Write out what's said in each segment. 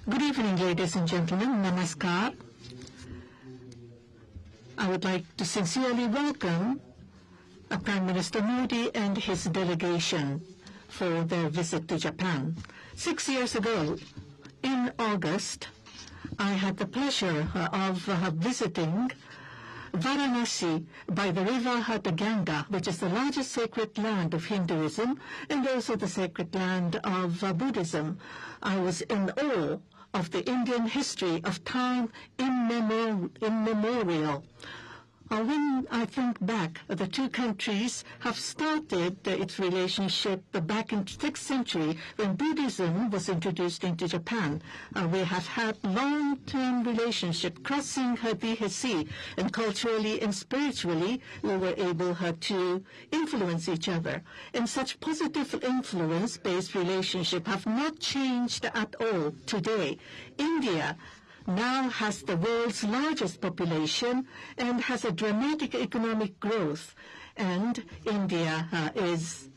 Good evening, ladies and gentlemen. Namaskar. I would like to sincerely welcome Prime Minister Modi and his delegation for their visit to Japan. 6 years ago, in August, I had the pleasure of visiting Varanasi by the river Ganga, which is the largest sacred land of Hinduism and also the sacred land of Buddhism. I was in awe of the Indian history of time immemorial. When I think back, the two countries have started its relationship back in the 6th century when Buddhism was introduced into Japan. We have had long-term relationship crossing the sea, and culturally and spiritually we were able to influence each other. And such positive influence-based relationship have not changed at all today. India now has the world's largest population and has a dramatic economic growth. And India is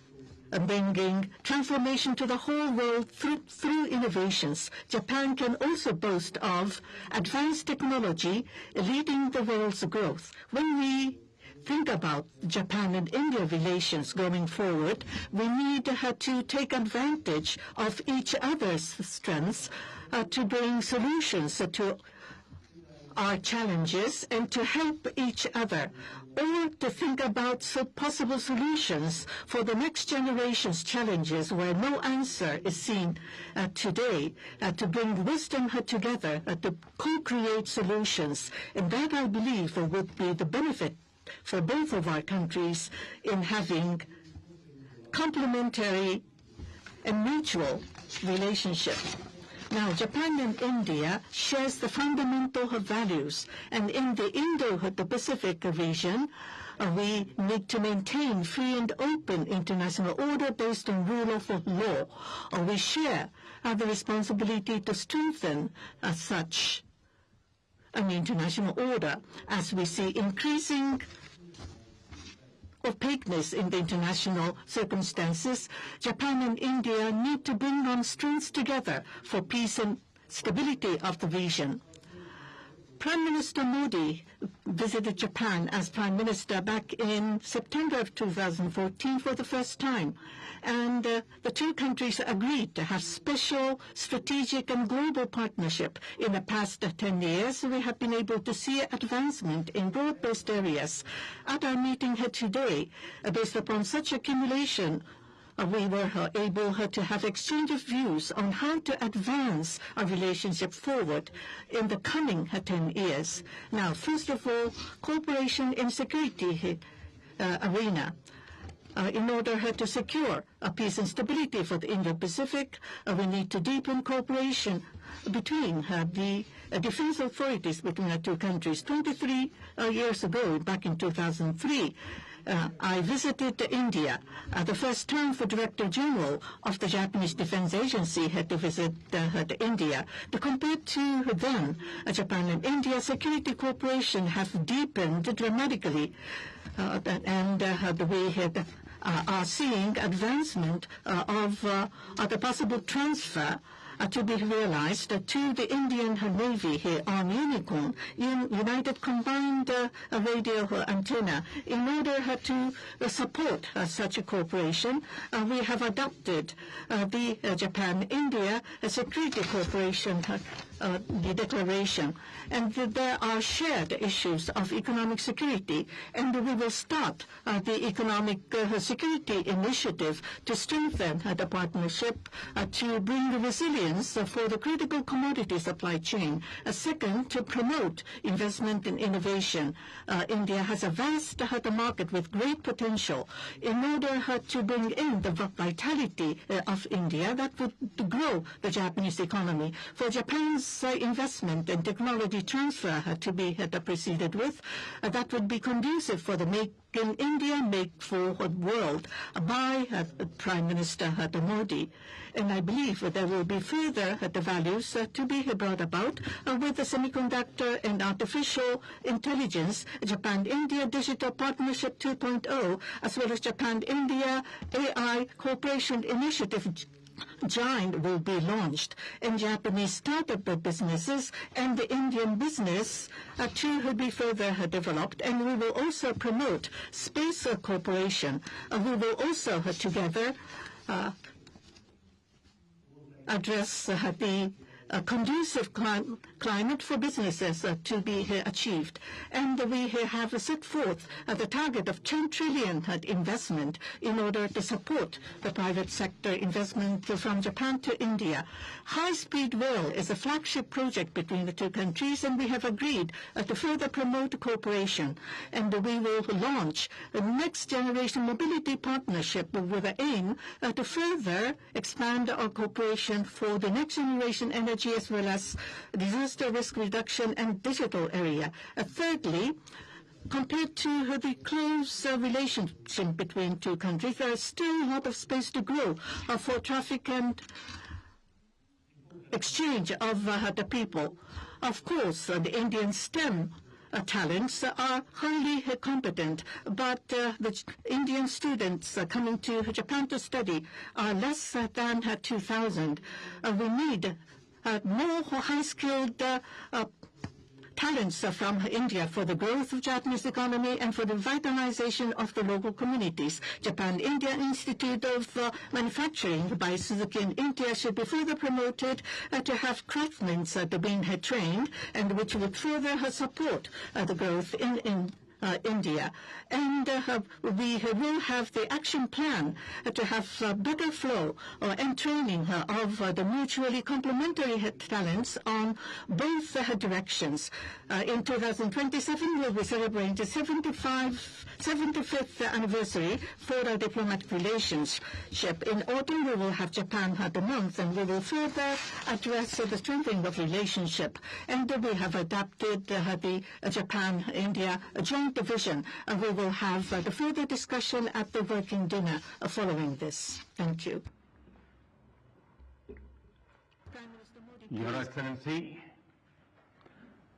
bringing transformation to the whole world through innovations. Japan can also boast of advanced technology leading the world's growth. When we think about Japan and India relations going forward, we need to take advantage of each other's strengths to bring solutions to our challenges and to help each other, or to think about possible solutions for the next generation's challenges where no answer is seen today, to bring wisdom together, to co-create solutions. And that, I believe, would be the benefit for both of our countries in having complementary and mutual relationship. Now, Japan and India shares the fundamental values, and in the Indo-Pacific region, we need to maintain free and open international order based on rule of law. We share the responsibility to strengthen such an international order as we see increasing opaqueness in the international circumstances. Japan and India need to bring on strengths together for peace and stability of the region. Prime Minister Modi visited Japan as Prime Minister back in September of 2014 for the first time, and the two countries agreed to have special strategic and global partnership. In the past 10 years, we have been able to see advancement in broad-based areas. At our meeting here today, based upon such accumulation, we were able to have exchange of views on how to advance our relationship forward in the coming 10 years. Now, first of all, cooperation in security arena. In order to secure peace and stability for the Indo-Pacific, we need to deepen cooperation between the defense authorities between the two countries. 23 years ago, back in 2003, I visited India, the first time for Director General of the Japanese Defense Agency had to visit India. Compared to then, Japan and India security cooperation have deepened dramatically, and we are seeing advancement of the possible transfer to be realized to the Indian Navy here on Unicorn, United Combined Radio Antenna. In order to support such a cooperation, we have adopted the Japan-India Security Cooperation the declaration, and there are shared issues of economic security, and we will start the economic security initiative to strengthen the partnership to bring resilience for the critical commodity supply chain. Second, to promote investment and innovation. India has a vast market with great potential. In order to bring in the vitality of India, that would grow the Japanese economy. For Japan's investment and technology transfer to be proceeded with, that would be conducive for the Make in India, Make for the World by Prime Minister Modi. And I believe there will be further the values to be brought about with the semiconductor and artificial intelligence, Japan-India Digital Partnership 2.0, as well as Japan-India AI Cooperation Initiative Giant will be launched, and Japanese startup businesses and the Indian business to be further developed. And we will also promote space cooperation. We will also together address the conducive climate for businesses to be achieved. And we have set forth the target of 10 trillion investment in order to support the private sector investment from Japan to India. High-speed rail is a flagship project between the two countries, and we have agreed to further promote cooperation. And we will launch a next-generation mobility partnership with the aim to further expand our cooperation for the next-generation energy as well as disaster risk reduction and digital area. Thirdly, compared to the close relationship between two countries, there is still a lot of space to grow for traffic and exchange of the people. Of course, the Indian STEM talents are highly competent, but the Indian students coming to Japan to study are less than 2,000. We need more high-skilled talents from India for the growth of Japanese economy and for the vitalization of the local communities. Japan-India Institute of Manufacturing by Suzuki in India should be further promoted to have craftsmen being trained, and which would further support the growth in India. And we will have the action plan to have better flow and training of the mutually complementary talents on both directions. In 2027, we'll be celebrating the 75th anniversary for our diplomatic relationship. In autumn, we will have Japan the month, and we will further address the strengthening of relationship. And we have adapted the Japan-India joint division. We will have the further discussion at the working dinner following this. Thank you. Your Excellency,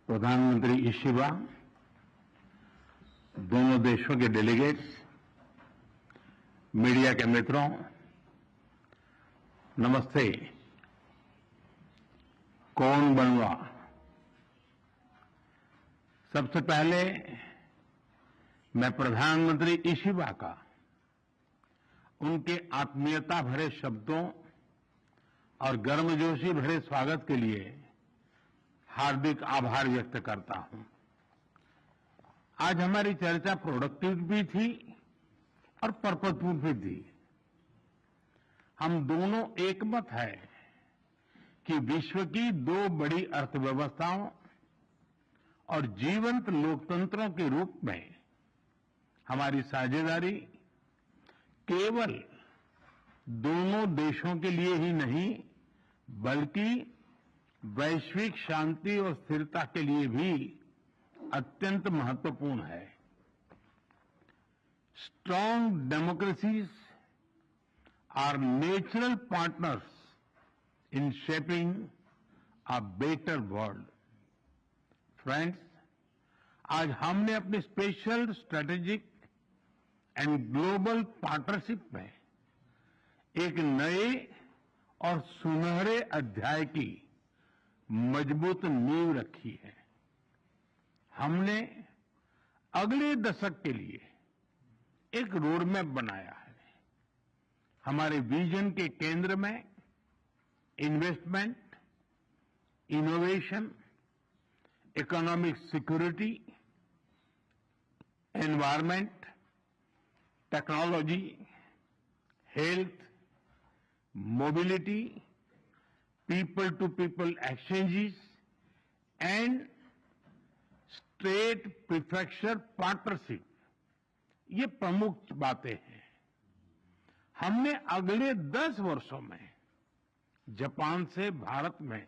प्रधानमंत्री Ishiba, दोनों देशों के delegates, media के मित्रों, नमस्ते। कौन बनवा? सबसे पहले मैं प्रधानमंत्री इशिबा का उनके आत्मीयता भरे शब्दों और गर्मजोशी भरे स्वागत के लिए हार्दिक आभार व्यक्त करता हूं। आज हमारी चर्चा प्रोडक्टिव भी थी और पर्पजफुल भी थी। हम दोनों एकमत है कि विश्व की दो बड़ी अर्थव्यवस्थाओं और जीवंत लोकतंत्रों के रूप में हमारी साझेदारी केवल दोनों देशों के लिए ही नहीं, बल्कि वैश्विक शांति और स्थिरता के लिए भी अत्यंत महत्वपूर्ण है। Strong democracies are natural partners in shaping a better world. Friends, आज हमने अपनी special strategic and global partnership में एक नए और सुनहरे अध्याय की मजबूत नींव रखी है। हमने अगले दशक के लिए एक रोड मैप बनाया है। हमारे विजन के केंद्र में investment, innovation, economic security, environment, technology, health, mobility, people to people exchanges and state prefecture partnership, ये प्रमुख बातें हैं। हमने अगले 10 वर्षों में जापान से भारत में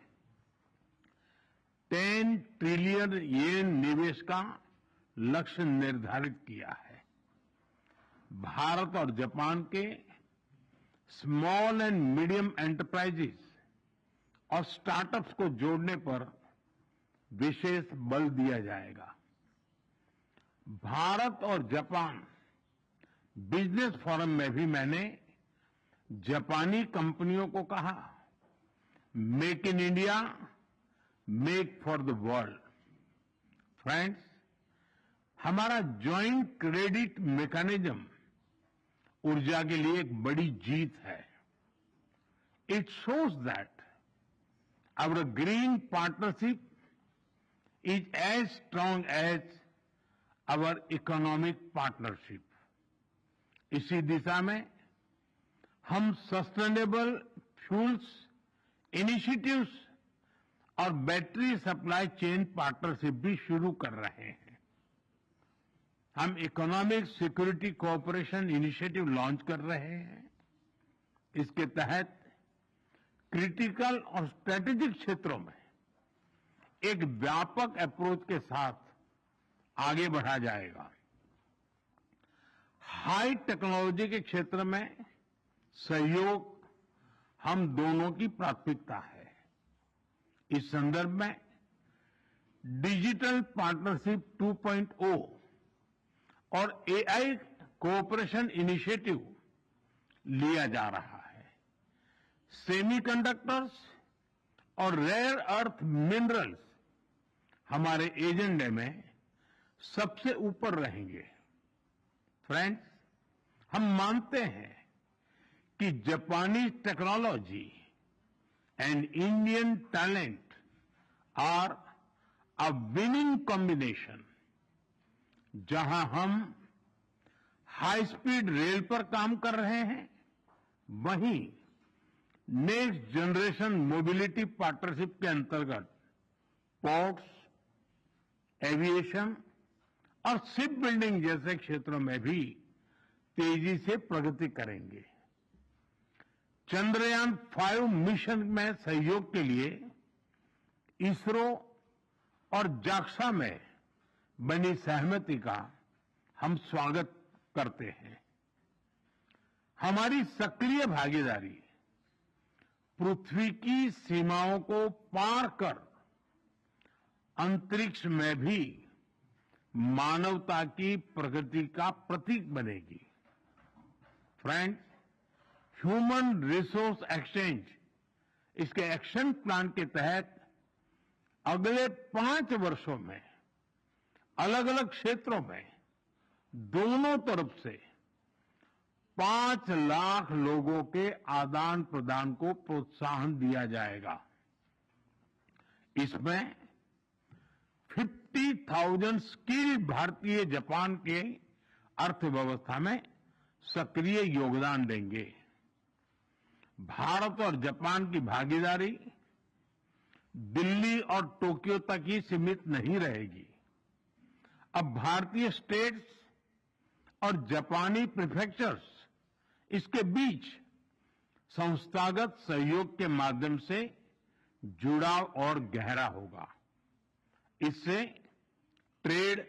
10 ट्रिलियन येन निवेश का लक्ष्य निर्धारित किया है। भारत और जापान के स्मॉल एंड मीडियम एंटरप्राइजेस और स्टार्टअप्स को जोड़ने पर विशेष बल दिया जाएगा। भारत और जापान बिजनेस फोरम में भी मैंने जापानी कंपनियों को कहा, make in India, make for the world. Friends, हमारा ज्वाइंट क्रेडिट मैकेनिज्म ऊर्जा के लिए एक बड़ी जीत है। It shows that our green partnership is as strong as our economic partnership. इसी दिशा में हम सस्टेनेबल फ्यूल्स इनिशिएटिव्स और बैटरी सप्लाई चेन पार्टनरशिप भी शुरू कर रहे हैं। हम economic security cooperation initiative launch कर रहे हैं। इसके तहत क्रिटिकल और स्ट्रेटेजिक क्षेत्रों में एक व्यापक अप्रोच के साथ आगे बढ़ा जाएगा। हाई टेक्नोलॉजी के क्षेत्र में सहयोग हम दोनों की प्राथमिकता है। इस संदर्भ में डिजिटल पार्टनरशिप 2.0 और एआई कोऑपरेशन इनिशिएटिव लिया जा रहा है। सेमीकंडक्टर्स और रेयर अर्थ मिनरल्स हमारे एजेंडे में सबसे ऊपर रहेंगे। फ्रेंड्स, हम मानते हैं कि जापानी technology and Indian talent are a winning combination. जहां हम हाई स्पीड रेल पर काम कर रहे हैं, वहीं नेक्स्ट जनरेशन मोबिलिटी पार्टनरशिप के अंतर्गत पोर्ट्स, एविएशन और शिप बिल्डिंग जैसे क्षेत्रों में भी तेजी से प्रगति करेंगे। चंद्रयान 5 मिशन में सहयोग के लिए इसरो और जाक्सा में बनी सहमति का हम स्वागत करते हैं। हमारी सक्रिय भागीदारी पृथ्वी की सीमाओं को पार कर अंतरिक्ष में भी मानवता की प्रगति का प्रतीक बनेगी। फ्रेंड्स, ह्यूमन रिसोर्स एक्सचेंज, इसके एक्शन प्लान के तहत अगले 5 वर्षों में अलग अलग क्षेत्रों में दोनों तरफ से 5 लाख लोगों के आदान प्रदान को प्रोत्साहन दिया जाएगा। इसमें 50,000 स्किल्ड भारतीय जापान के अर्थव्यवस्था में सक्रिय योगदान देंगे। भारत और जापान की भागीदारी दिल्ली और टोक्यो तक ही सीमित नहीं रहेगी। अब भारतीय स्टेट्स और जापानी प्रीफेक्चर्स, इसके बीच संस्थागत सहयोग के माध्यम से जुड़ाव और गहरा होगा। इससे trade,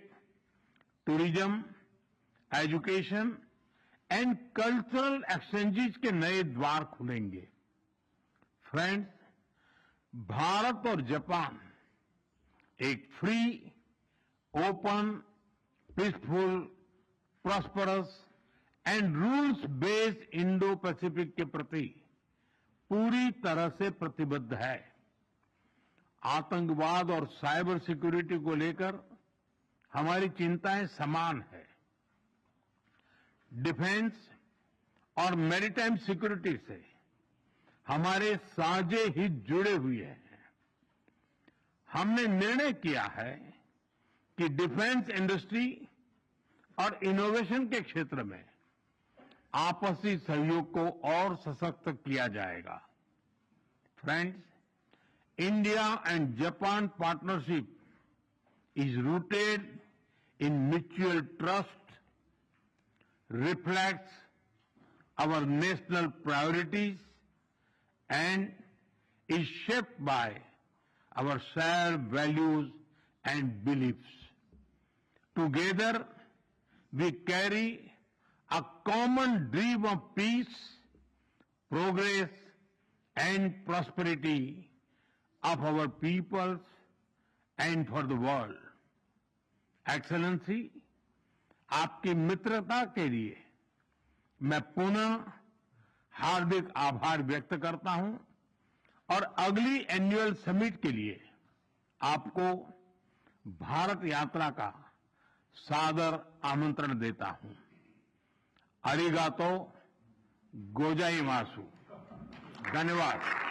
tourism, education and cultural exchanges के नए द्वार खुलेंगे। फ्रेंड्स, भारत और जापान एक free, open, peaceful, prosperous and rules based Indo Pacific के प्रति पूरी तरह से प्रतिबद्ध है। आतंकवाद और साइबर सिक्योरिटी को लेकर हमारी चिंताएं समान है। डिफेंस और मैरीटाइम सिक्योरिटी से हमारे साझे हित जुड़े हुए हैं। हमने निर्णय किया है कि डिफेंस इंडस्ट्री और इनोवेशन के क्षेत्र में आपसी सहयोग को और सशक्त किया जाएगा। Friends, India and Japan partnership is rooted in mutual trust, reflects our national priorities, and is shaped by our shared values and beliefs. Together, we carry a common dream of peace, progress, and prosperity of our peoples and for the world. Excellency, आपकी मित्रता के लिए मैं पुनः हार्दिक आभार व्यक्त करता हूं और अगली एनुअल समिट के लिए आपको भारत यात्रा का सादर आमंत्रण देता हूं। अरिगातो गोजाइमासु। धन्यवाद।